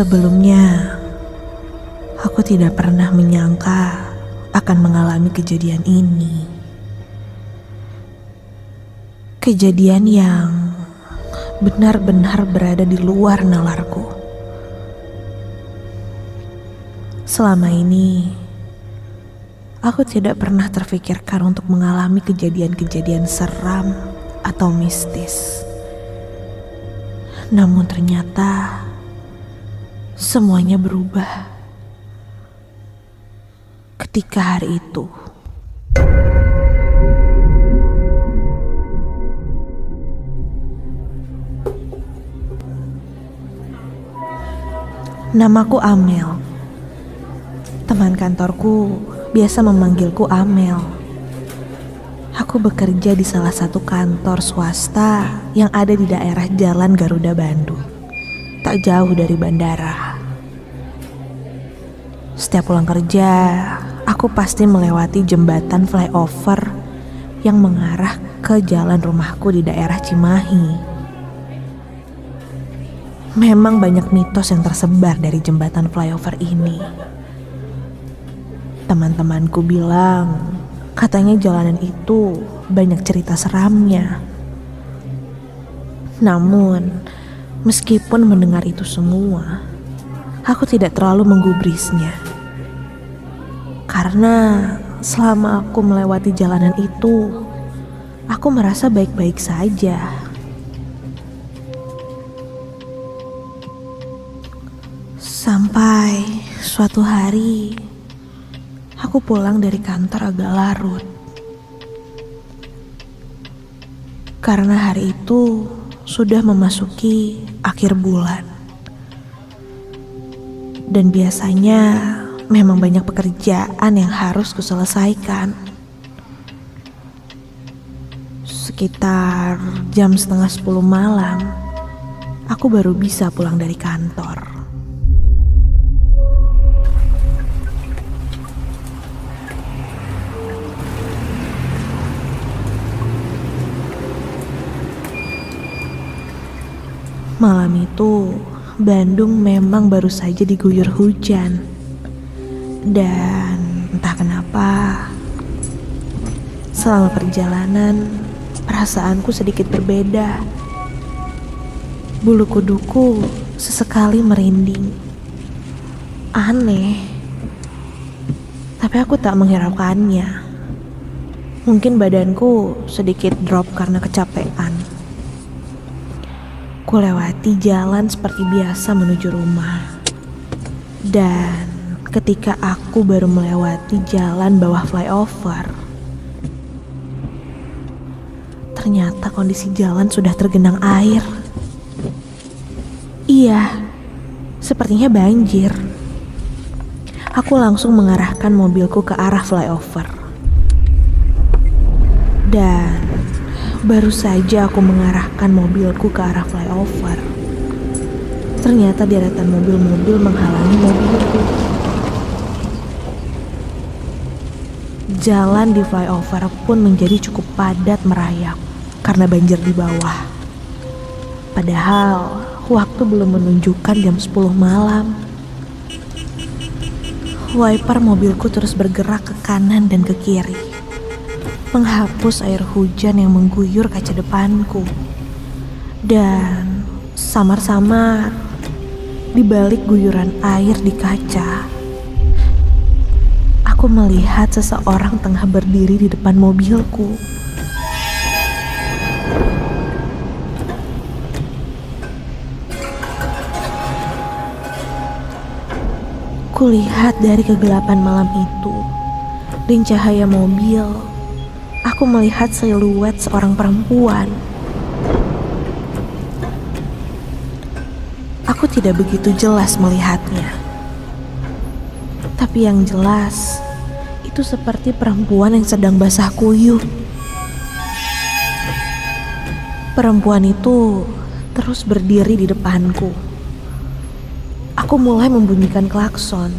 Sebelumnya, aku tidak pernah menyangka akan mengalami kejadian ini. Kejadian yang benar-benar berada di luar nalarku. Selama ini, aku tidak pernah terfikirkan untuk mengalami kejadian-kejadian seram atau mistis. Namun ternyata semuanya berubah ketika hari itu. Namaku Amel. Teman kantorku biasa memanggilku Amel. Aku bekerja di salah satu kantor swasta yang ada di daerah Jalan Garuda Bandung, tak jauh dari bandara. Setiap pulang kerja, aku pasti melewati jembatan flyover yang mengarah ke jalan rumahku di daerah Cimahi. Memang banyak mitos yang tersebar dari jembatan flyover ini. Teman-temanku bilang, katanya jalanan itu banyak cerita seramnya. Namun, meskipun mendengar itu semua, aku tidak terlalu menggubrisnya. Karena selama aku melewati jalanan itu, aku merasa baik-baik saja. Sampai suatu hari, aku pulang dari kantor agak larut. Karena hari itu sudah memasuki akhir bulan. Dan biasanya memang banyak pekerjaan yang harus kuselesaikan. Sekitar jam 9:30 malam, aku baru bisa pulang dari kantor. Malam itu, Bandung memang baru saja diguyur hujan. Dan entah kenapa, selama perjalanan, perasaanku sedikit berbeda. Bulu kuduku sesekali merinding. Aneh, tapi aku tak menghiraukannya. Mungkin badanku sedikit drop karena kecapean. Ku lewati jalan seperti biasa menuju rumah. Dan ketika aku baru melewati jalan bawah flyover, ternyata kondisi jalan sudah tergenang air. Iya, sepertinya banjir. Aku langsung mengarahkan mobilku ke arah flyover. Dan baru saja aku mengarahkan mobilku ke arah flyover, ternyata deretan mobil-mobil menghalangi mobilku. Jalan di flyover pun menjadi cukup padat merayap karena banjir di bawah. Padahal waktu belum menunjukkan jam 10 malam. Wiper mobilku terus bergerak ke kanan dan ke kiri, menghapus air hujan yang mengguyur kaca depanku. Dan samar-samar, di balik guyuran air di kaca, aku melihat seseorang tengah berdiri di depan mobilku. Kulihat dari kegelapan malam itu, dan cahaya mobil, aku melihat siluet seorang perempuan. Aku tidak begitu jelas melihatnya. Tapi yang jelas, itu seperti perempuan yang sedang basah kuyup. Perempuan itu terus berdiri di depanku. Aku mulai membunyikan klakson.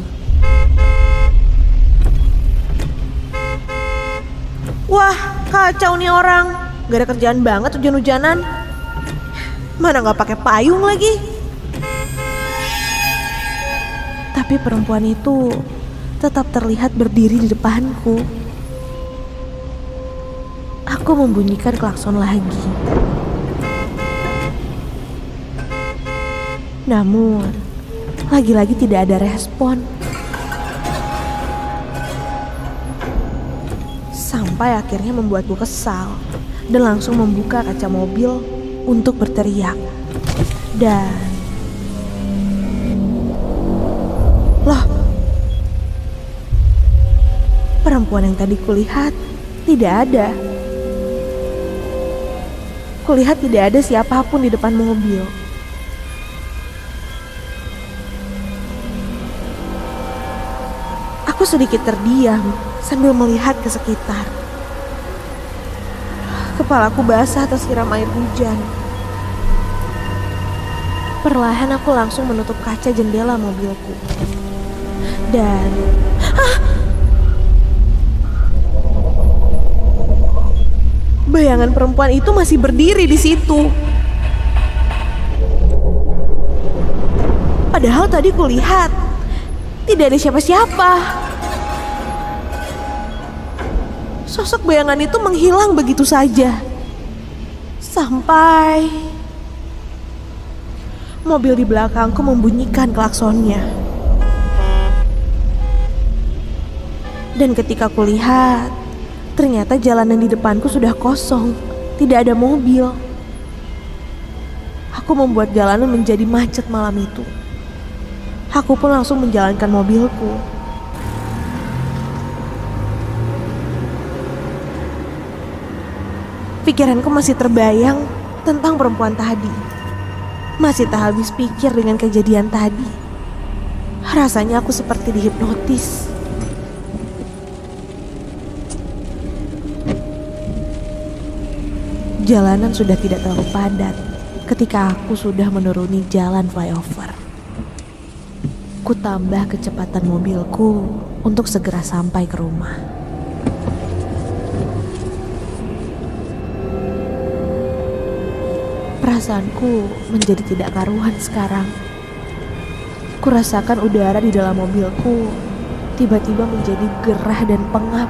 Wah, kacau nih orang. Gak ada kerjaan banget hujan-hujanan. Mana gak pakai payung lagi. Tapi perempuan itu tetap terlihat berdiri di depanku. Aku membunyikan klakson lagi. Namun, lagi-lagi tidak ada respon. Sampai akhirnya membuatku kesal dan langsung membuka kaca mobil untuk berteriak. Dan loh, perempuan yang tadi kulihat tidak ada. Kulihat tidak ada siapapun di depan mobil. Aku sedikit terdiam sambil melihat ke sekitar. Kepalaku basah tersiram air hujan. Perlahan aku langsung menutup kaca jendela mobilku. Dan bayangan perempuan itu masih berdiri di situ. Padahal tadi kulihat tidak ada siapa-siapa. Sosok bayangan itu menghilang begitu saja. Sampai mobil di belakangku membunyikan klaksonnya. Dan ketika kulihat, ternyata jalanan di depanku sudah kosong, tidak ada mobil. Aku membuat jalanan menjadi macet malam itu. Aku pun langsung menjalankan mobilku. Pikiranku masih terbayang tentang perempuan tadi. Masih tak habis pikir dengan kejadian tadi. Rasanya aku seperti dihipnotis. Jalanan sudah tidak terlalu padat ketika aku sudah menuruni jalan flyover. Ku tambah kecepatan mobilku untuk segera sampai ke rumah. Perasaanku menjadi tidak karuan sekarang. Kurasakan udara di dalam mobilku tiba-tiba menjadi gerah dan pengap.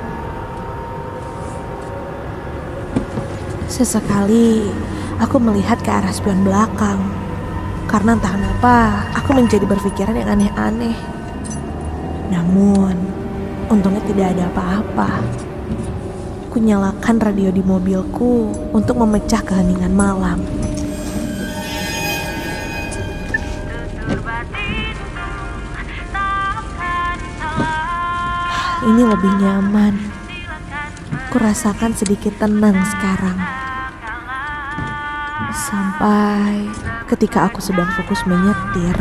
Sesekali aku melihat ke arah spion belakang. Karena entah kenapa aku menjadi berpikiran yang aneh-aneh. Namun untungnya tidak ada apa-apa. Ku nyalakan radio di mobilku untuk memecah keheningan malam. Ini lebih nyaman. Kurasakan sedikit tenang sekarang. Sampai ketika aku sedang fokus menyetir,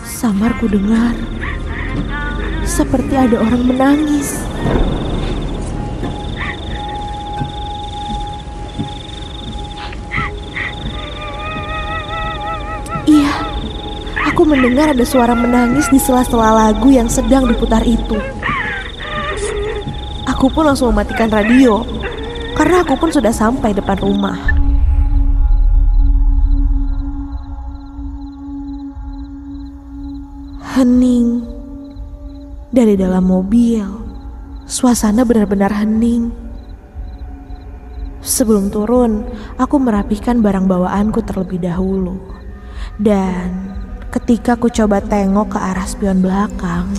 samar ku dengar seperti ada orang menangis. Iya, aku mendengar ada suara menangis di sela-sela lagu yang sedang diputar itu. Aku pun langsung mematikan radio, karena aku pun sudah sampai depan rumah. Hening. Dari dalam mobil, suasana benar-benar hening. Sebelum turun, aku merapihkan barang bawaanku terlebih dahulu. Dan ketika aku coba tengok ke arah spion belakang,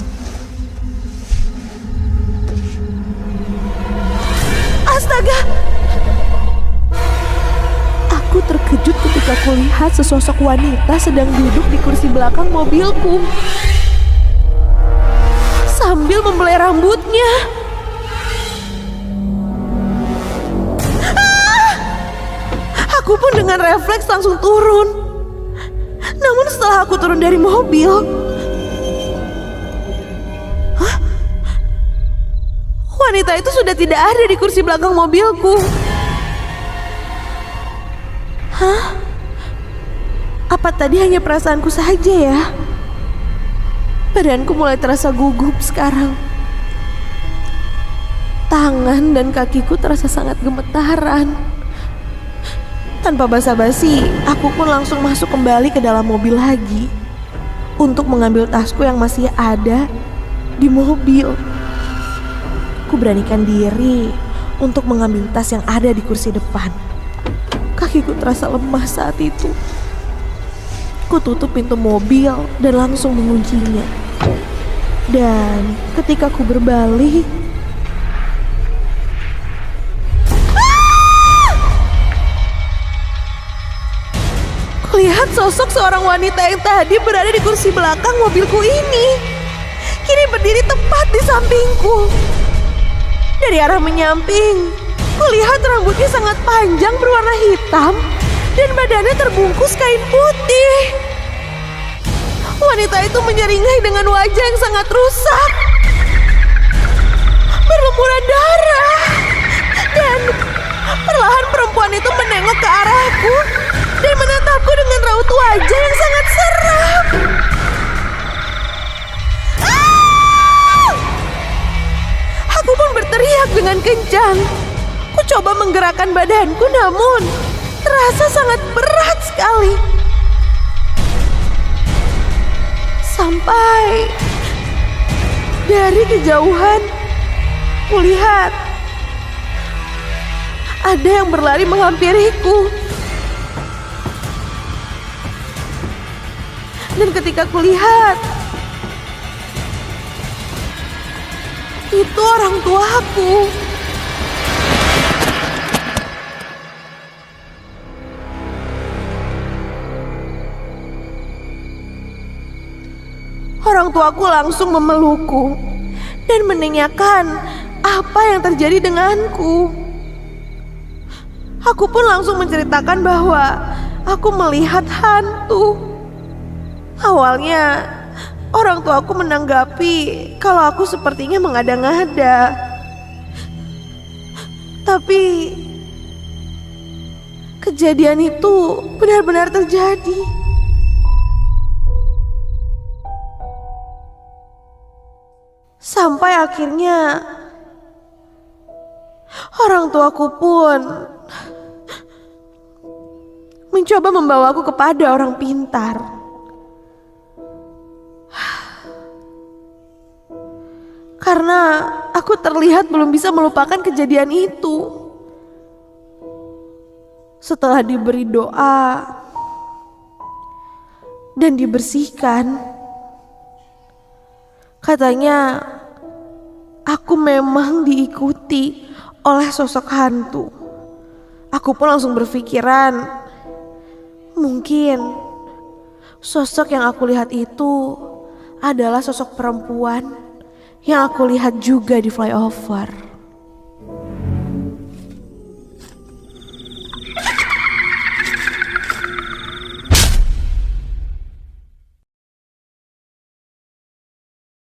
astaga! Aku terkejut ketika kulihat sesosok wanita sedang duduk di kursi belakang mobilku sambil membelai rambutnya. Aku pun dengan refleks langsung turun. Namun setelah aku turun dari mobil, wanita itu sudah tidak ada di kursi belakang mobilku. Apa tadi hanya perasaanku saja ya? Badanku mulai terasa gugup sekarang. Tangan dan kakiku terasa sangat gemetaran. Tanpa basa-basi, aku pun langsung masuk kembali ke dalam mobil lagi. untuk mengambil tasku yang masih ada di mobil. Ku beranikan diri untuk mengambil tas yang ada di kursi depan. Kakiku terasa lemah saat itu. Ku tutup pintu mobil dan langsung menguncinya. Dan ketika ku berbalik, kulihat sosok seorang wanita yang tadi berada di kursi belakang mobilku ini kini berdiri tepat di sampingku. Dari arah menyamping, kulihat rambutnya sangat panjang berwarna hitam dan badannya terbungkus kain putih. Wanita itu menyeringai dengan wajah yang sangat rusak, berlumuran darah, dan perlahan perempuan itu menengok ke arahku dan menatapku dengan raut wajah yang sangat seram. Aku pun berteriak dengan kencang. Ku coba menggerakkan badanku namun terasa sangat berat sekali. Sampai dari kejauhan kulihat ada yang berlari menghampiriku. Dan ketika kulihat, itu orang tuaku. Orang tuaku langsung memelukku dan menanyakan apa yang terjadi denganku. Aku pun langsung menceritakan bahwa aku melihat hantu. Awalnya orang tuaku menanggapi kalau aku sepertinya mengada-ngada. Tapi kejadian itu benar-benar terjadi. Sampai akhirnya orang tuaku pun mencoba membawaku kepada orang pintar. Karena aku terlihat belum bisa melupakan kejadian itu. Setelah diberi doa dan dibersihkan, katanya aku memang diikuti oleh sosok hantu. Aku pun langsung berpikiran, mungkin sosok yang aku lihat itu adalah sosok perempuan yang aku lihat juga di flyover.